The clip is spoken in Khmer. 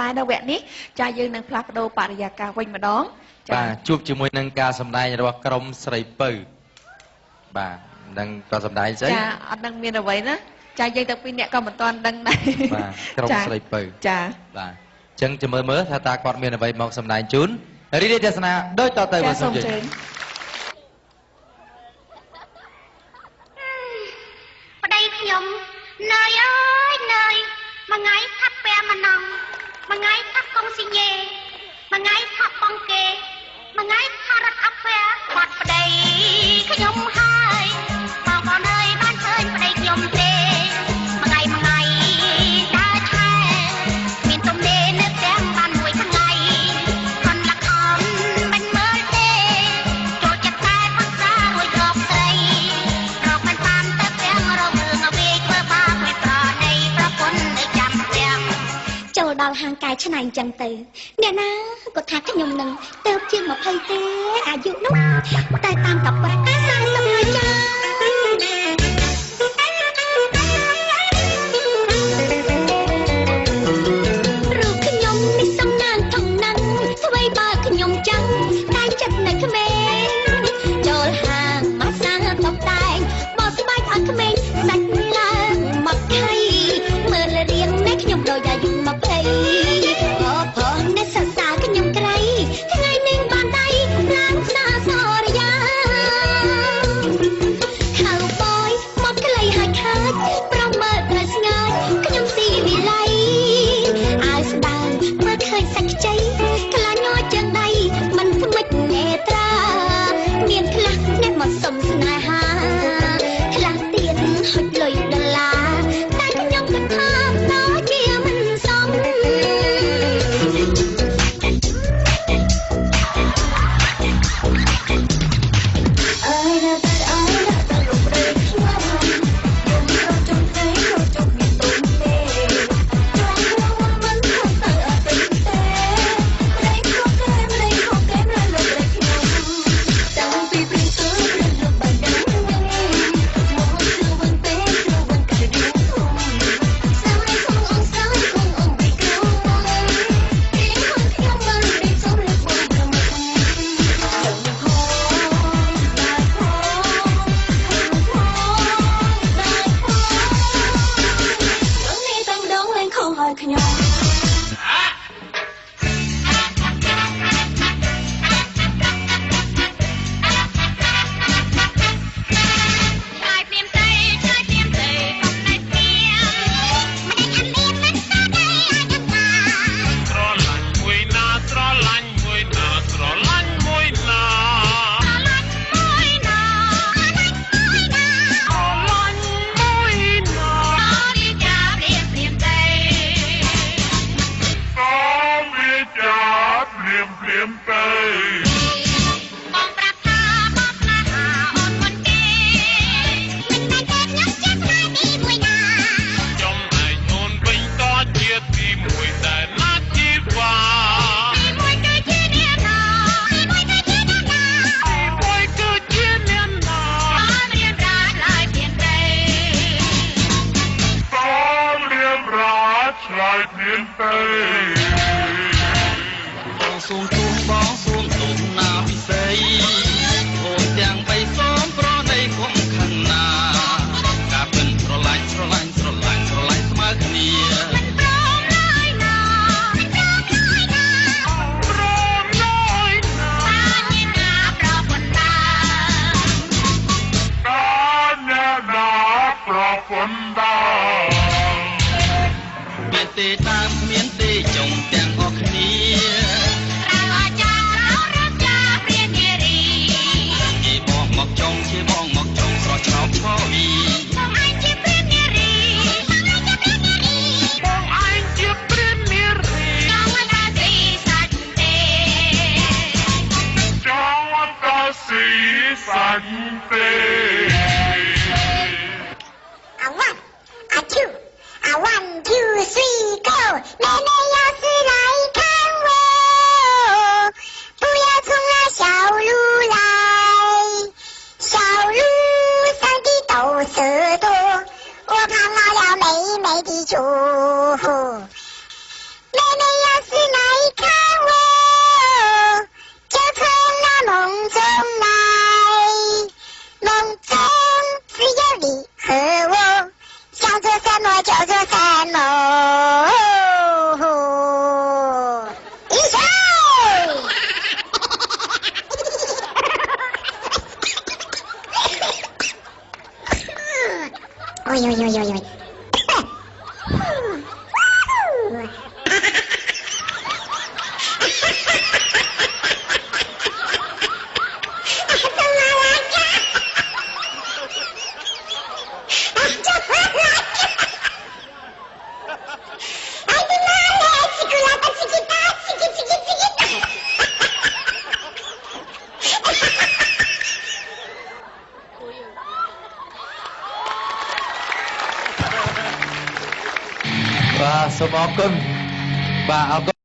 តែនៅវគ្គនេះចាយើងនឹងផ្លាស់ប្ដូរបរិយាកាសវិញម្ដងបាទជួបជាមួយនឹងការសម្ដែងរបស់ក្រុមស្រីពៅបាទនឹងក៏សម្ដែងស្អីចាអត់ដឹងមានអ្វីណាចាយើងទាំងពីរអ្នកក៏មិនទាន់ដឹងដែរបាទក្រុមស្រីពៅចាបាទអញ្ចឹងចាំមើលថាតើគាត់មានអ្វីមកសម្ដែងជូនរីករាយទេសនាដូចតទៅបាទសូមជឿប្តីខ្ញុំណយអើយណយមួយថ្ងៃថាប់ពាម្ណងមួយថ្ងៃថាប់កងស៊ីញេមួយថ្ងៃថាប់បងគេមួយថ្ងៃថារត់អាប់ែបាត់ប្តីខ្ញុំហើយបងប្អូនអើយបានឃើញប្តីខ្ញុំទេមួយថ្ងៃដើរឆែមានទំនេរនៅផ្ទះបានមួយថ្ងៃខនលខំមិនមើលទេចូលចិត្តតែផឹកសារួចរកស្រីរកមិនបានទៅផ្ទះរករឿងអ្វីធ្វើបាបមិនប្រណីប្រពន្ធនៅចាំផ្ទះចូលដល់ហាងកាយឆ្នៃអញ្ចឹងទៅអ្នកណាក៏ថាខ្ញុំនឹងទៅជាង20ទេអាយុនោះតែតាមតបប្រកាស40ហើយចារូបខ្ញុំនេះសំណាងថងណាំងស្វ័យបើខ្ញុំចាំតែចិត្តនៅក្មេងចូលហាងមកសាតុបតែងបោះស្បែកអត់ក្មេងសាច់ឡើងមកថៃមើលរៀងនេះខ្ញុំដូចអាយុ20អូព្រោះអ្នកសរសើរខ្ញុំក្រៃថ្ងៃនេះបានដៃឡើងស្នាសរយាហៅបយមកក្លីហើយខាច់ប្រមើលត្រូវស្ងាច់ខ្ញុំស៊ីវិល័យអាយស្ដាងមើលឃើញសាច់ខ្ចីខ្លាញយជើងដៃមិនស្មិចនេត្រាមានខ្លះអ្នកមកសុំស្នេហាខ្លះទៀតហុចលុយដុល្លារតែខ្ញុំគិតថាដូចជាមិនសម妹妹要សូមអរគុណបាទអរគុណ